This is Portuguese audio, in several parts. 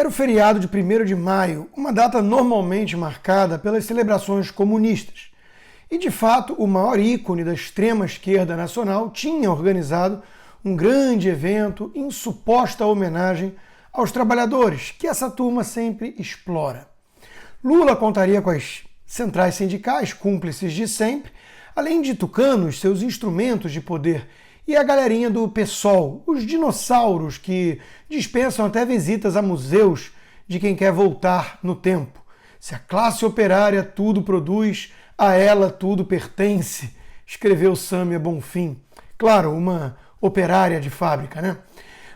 Era o feriado de 1º de maio, uma data normalmente marcada pelas celebrações comunistas. E, de fato, o maior ícone da extrema-esquerda nacional tinha organizado um grande evento em suposta homenagem aos trabalhadores, que essa turma sempre explora. Lula contaria com as centrais sindicais, cúmplices de sempre, além de tucanos, seus instrumentos de poder, e a galerinha do PSOL, os dinossauros que dispensam até visitas a museus de quem quer voltar no tempo. Se a classe operária tudo produz, a ela tudo pertence, escreveu Sâmia Bonfim. Claro, uma operária de fábrica, né?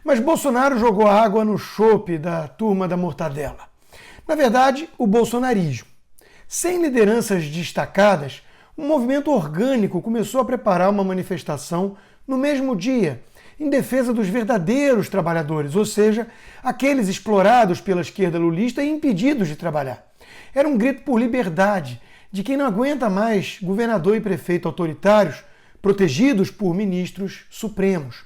Mas Bolsonaro jogou água no chope da turma da mortadela. Na verdade, o bolsonarismo. Sem lideranças destacadas, um movimento orgânico começou a preparar uma manifestação no mesmo dia, em defesa dos verdadeiros trabalhadores, ou seja, aqueles explorados pela esquerda lulista e impedidos de trabalhar. Era um grito por liberdade, de quem não aguenta mais governador e prefeito autoritários, protegidos por ministros supremos.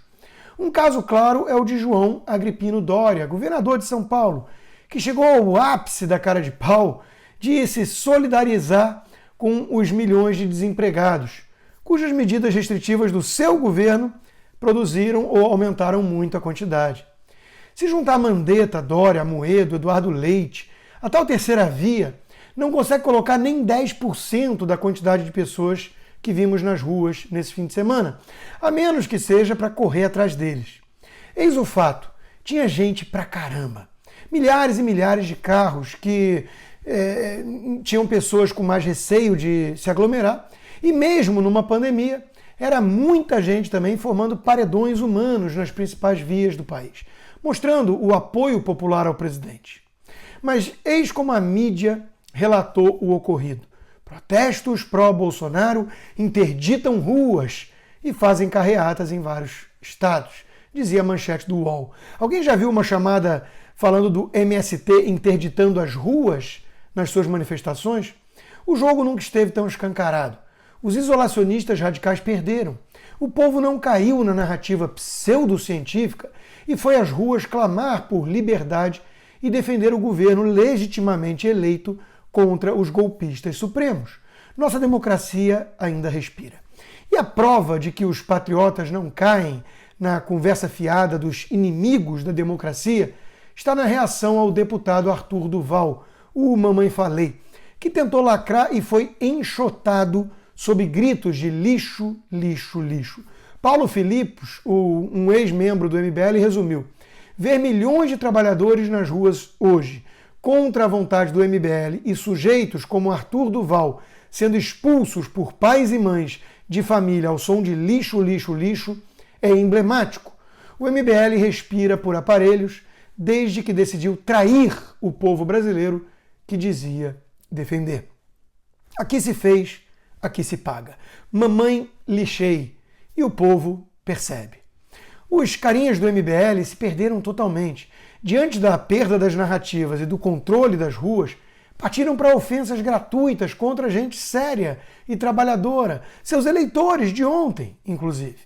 Um caso claro é o de João Agripino Dória, governador de São Paulo, que chegou ao ápice da cara de pau de se solidarizar com os milhões de desempregados, cujas medidas restritivas do seu governo produziram ou aumentaram muito a quantidade. Se juntar Mandetta, Dória, Amoedo, Eduardo Leite, a tal terceira via, não consegue colocar nem 10% da quantidade de pessoas que vimos nas ruas nesse fim de semana, a menos que seja para correr atrás deles. Eis o fato, tinha gente pra caramba. Milhares e milhares de carros que tinham pessoas com mais receio de se aglomerar, e mesmo numa pandemia, era muita gente também formando paredões humanos nas principais vias do país, mostrando o apoio popular ao presidente. Mas eis como a mídia relatou o ocorrido. Protestos pró-Bolsonaro interditam ruas e fazem carreatas em vários estados, dizia a manchete do UOL. Alguém já viu uma chamada falando do MST interditando as ruas nas suas manifestações? O jogo nunca esteve tão escancarado. Os isolacionistas radicais perderam. O povo não caiu na narrativa pseudocientífica e foi às ruas clamar por liberdade e defender o governo legitimamente eleito contra os golpistas supremos. Nossa democracia ainda respira. E a prova de que os patriotas não caem na conversa fiada dos inimigos da democracia está na reação ao deputado Arthur Duval, o Mamãe Falei, que tentou lacrar e foi enxotado sob gritos de lixo, lixo, lixo. Paulo Filipos, um ex-membro do MBL, resumiu: ver milhões de trabalhadores nas ruas hoje, contra a vontade do MBL, e sujeitos como Arthur Duval sendo expulsos por pais e mães de família ao som de lixo, lixo, lixo, é emblemático. O MBL respira por aparelhos desde que decidiu trair o povo brasileiro que dizia defender. Aqui se fez, aqui se paga. Mamãe lixei. E o povo percebe. Os carinhas do MBL se perderam totalmente. Diante da perda das narrativas e do controle das ruas, partiram para ofensas gratuitas contra gente séria e trabalhadora, seus eleitores de ontem, inclusive.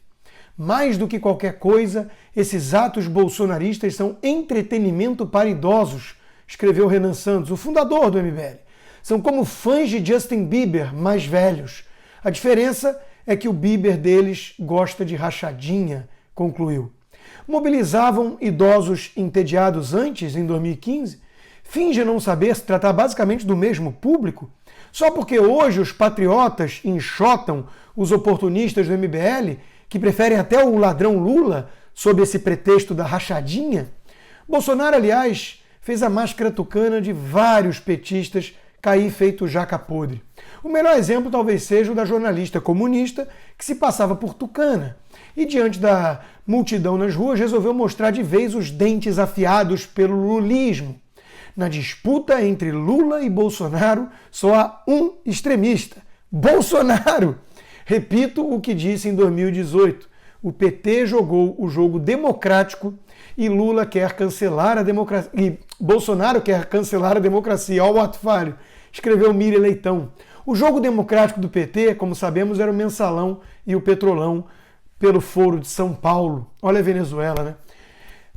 Mais do que qualquer coisa, esses atos bolsonaristas são entretenimento para idosos, escreveu Renan Santos, o fundador do MBL. São como fãs de Justin Bieber mais velhos. A diferença é que o Bieber deles gosta de rachadinha, concluiu. Mobilizavam idosos entediados antes, em 2015? Finge não saber se tratar basicamente do mesmo público? Só porque hoje os patriotas enxotam os oportunistas do MBL, que preferem até o ladrão Lula, sob esse pretexto da rachadinha? Bolsonaro, aliás, fez a máscara tucana de vários petistas cair feito jaca podre. O melhor exemplo talvez seja o da jornalista comunista que se passava por tucana e, diante da multidão nas ruas, resolveu mostrar de vez os dentes afiados pelo lulismo. Na disputa entre Lula e Bolsonaro, só há um extremista: Bolsonaro! Repito o que disse em 2018. O PT jogou o jogo democrático e Lula quer cancelar a democracia. E Bolsonaro quer cancelar a democracia. Olha o ato falho, escreveu Miriam Leitão. O jogo democrático do PT, como sabemos, era o Mensalão e o Petrolão pelo Foro de São Paulo. Olha a Venezuela, né?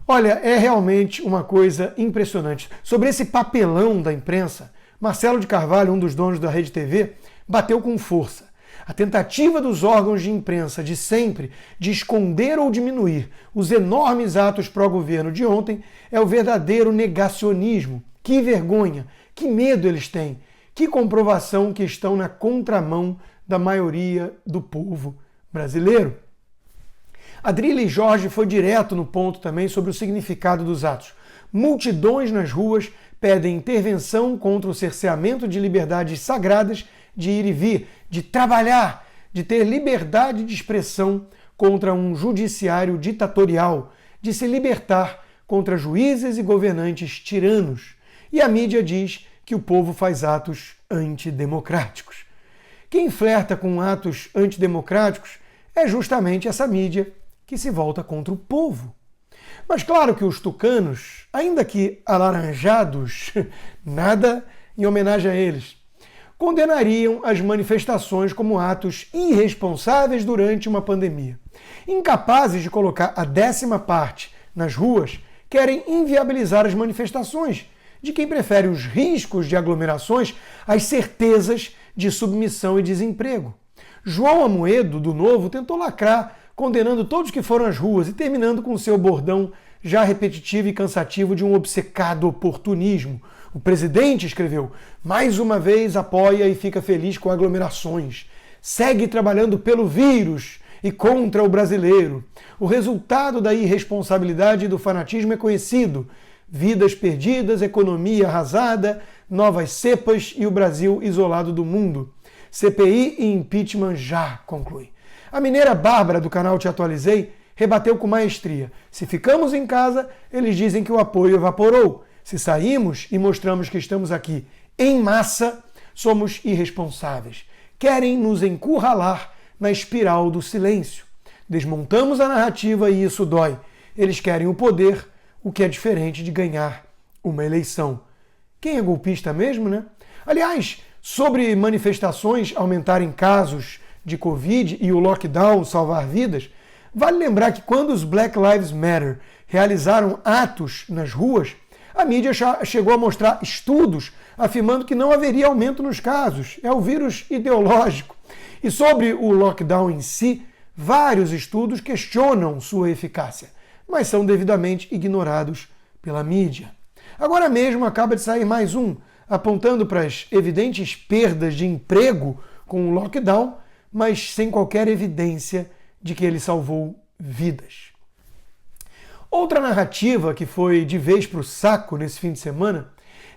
Olha, é realmente uma coisa impressionante. Sobre esse papelão da imprensa, Marcelo de Carvalho, um dos donos da Rede TV, bateu com força. A tentativa dos órgãos de imprensa de sempre de esconder ou diminuir os enormes atos pró-governo de ontem é o verdadeiro negacionismo. Que vergonha, que medo eles têm, que comprovação que estão na contramão da maioria do povo brasileiro. Adrilles Jorge foi direto no ponto também sobre o significado dos atos. Multidões nas ruas pedem intervenção contra o cerceamento de liberdades sagradas de ir e vir, de trabalhar, de ter liberdade de expressão contra um judiciário ditatorial, de se libertar contra juízes e governantes tiranos. E a mídia diz que o povo faz atos antidemocráticos. Quem flerta com atos antidemocráticos é justamente essa mídia que se volta contra o povo. Mas claro que os tucanos, ainda que alaranjados, nada em homenagem a eles, condenariam as manifestações como atos irresponsáveis durante uma pandemia. Incapazes de colocar a 10ª parte nas ruas, querem inviabilizar as manifestações de quem prefere os riscos de aglomerações às certezas de submissão e desemprego. João Amoedo, do Novo, tentou lacrar, condenando todos que foram às ruas e terminando com seu bordão já repetitivo e cansativo de um obcecado oportunismo. O presidente escreveu: mais uma vez apoia e fica feliz com aglomerações. Segue trabalhando pelo vírus e contra o brasileiro. O resultado da irresponsabilidade e do fanatismo é conhecido. Vidas perdidas, economia arrasada, novas cepas e o Brasil isolado do mundo. CPI e impeachment já, conclui. A mineira Bárbara, do canal Te Atualizei, rebateu com maestria. Se ficamos em casa, eles dizem que o apoio evaporou. Se saímos e mostramos que estamos aqui em massa, somos irresponsáveis. Querem nos encurralar na espiral do silêncio. Desmontamos a narrativa e isso dói. Eles querem o poder, o que é diferente de ganhar uma eleição. Quem é golpista mesmo, né? Aliás, sobre manifestações aumentarem casos de Covid e o lockdown salvar vidas, vale lembrar que quando os Black Lives Matter realizaram atos nas ruas, a mídia chegou a mostrar estudos afirmando que não haveria aumento nos casos. É o vírus ideológico. E sobre o lockdown em si, vários estudos questionam sua eficácia, mas são devidamente ignorados pela mídia. Agora mesmo acaba de sair mais um, apontando para as evidentes perdas de emprego com o lockdown, mas sem qualquer evidência de que ele salvou vidas. Outra narrativa que foi de vez para o saco nesse fim de semana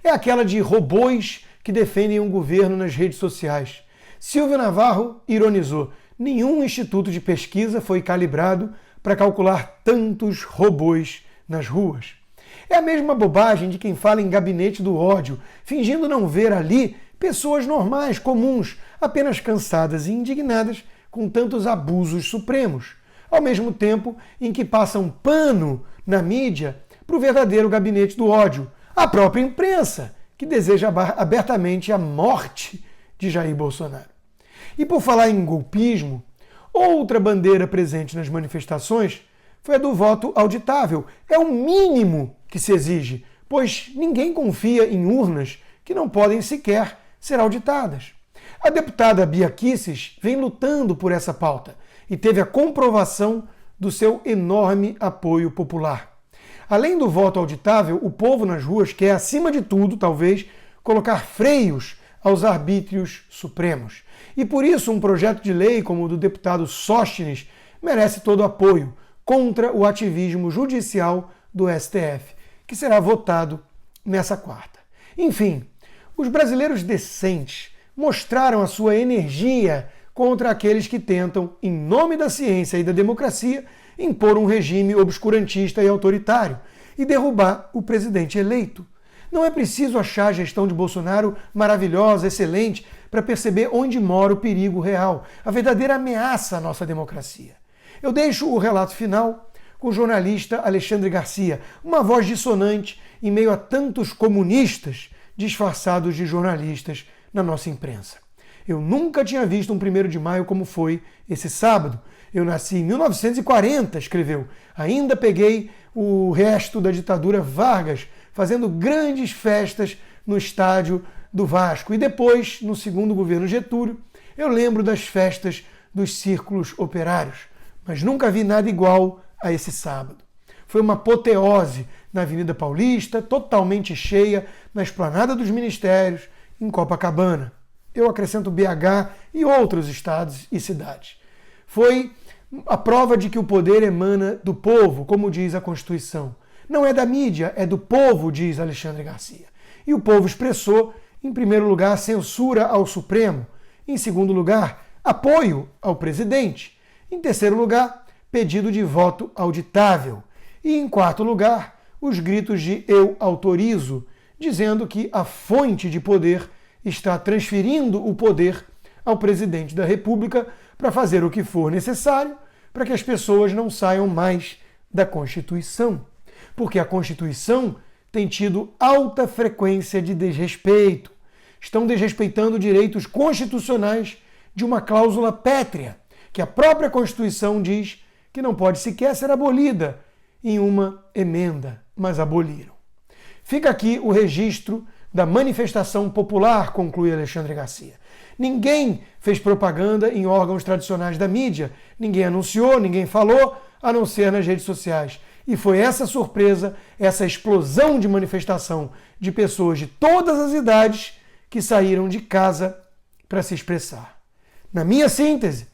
é aquela de robôs que defendem um governo nas redes sociais. Silvio Navarro ironizou: nenhum instituto de pesquisa foi calibrado para calcular tantos robôs nas ruas. É a mesma bobagem de quem fala em gabinete do ódio, fingindo não ver ali pessoas normais, comuns, apenas cansadas e indignadas com tantos abusos supremos, ao mesmo tempo em que passam pano na mídia para o verdadeiro gabinete do ódio, a própria imprensa, que deseja abertamente a morte de Jair Bolsonaro. E por falar em golpismo, outra bandeira presente nas manifestações foi a do voto auditável. É o mínimo que se exige, pois ninguém confia em urnas que não podem sequer ser auditadas. A deputada Bia Kicis vem lutando por essa pauta e teve a comprovação do seu enorme apoio popular. Além do voto auditável, o povo nas ruas quer, acima de tudo, talvez, colocar freios aos arbítrios supremos. E por isso um projeto de lei como o do deputado Sóstenes merece todo o apoio contra o ativismo judicial do STF, que será votado nessa quarta. Enfim, os brasileiros decentes mostraram a sua energia contra aqueles que tentam, em nome da ciência e da democracia, impor um regime obscurantista e autoritário e derrubar o presidente eleito. Não é preciso achar a gestão de Bolsonaro maravilhosa, excelente, para perceber onde mora o perigo real, a verdadeira ameaça à nossa democracia. Eu deixo o relato final com o jornalista Alexandre Garcia, uma voz dissonante em meio a tantos comunistas disfarçados de jornalistas na nossa imprensa. Eu nunca tinha visto um 1º de maio como foi esse sábado. Eu nasci em 1940, escreveu. Ainda peguei o resto da ditadura Vargas fazendo grandes festas no estádio do Vasco. E depois, no segundo governo Getúlio, eu lembro das festas dos círculos operários, mas nunca vi nada igual a esse sábado. Foi uma apoteose na Avenida Paulista, totalmente cheia, na Esplanada dos Ministérios, em Copacabana. Eu acrescento BH e outros estados e cidades. Foi a prova de que o poder emana do povo, como diz a Constituição. Não é da mídia, é do povo, diz Alexandre Garcia. E o povo expressou, em primeiro lugar, censura ao Supremo. Em segundo lugar, apoio ao presidente. Em terceiro lugar, pedido de voto auditável. E em quarto lugar, os gritos de eu autorizo, dizendo que a fonte de poder está transferindo o poder ao presidente da República para fazer o que for necessário para que as pessoas não saiam mais da Constituição. Porque a Constituição tem tido alta frequência de desrespeito. Estão desrespeitando direitos constitucionais de uma cláusula pétrea, que a própria Constituição diz que não pode sequer ser abolida em uma emenda, mas aboliram. Fica aqui o registro da manifestação popular, conclui Alexandre Garcia. Ninguém fez propaganda em órgãos tradicionais da mídia, ninguém anunciou, ninguém falou, a não ser nas redes sociais. E foi essa surpresa, essa explosão de manifestação de pessoas de todas as idades que saíram de casa para se expressar. Na minha síntese,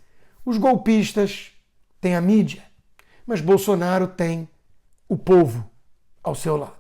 os golpistas têm a mídia, mas Bolsonaro tem o povo ao seu lado.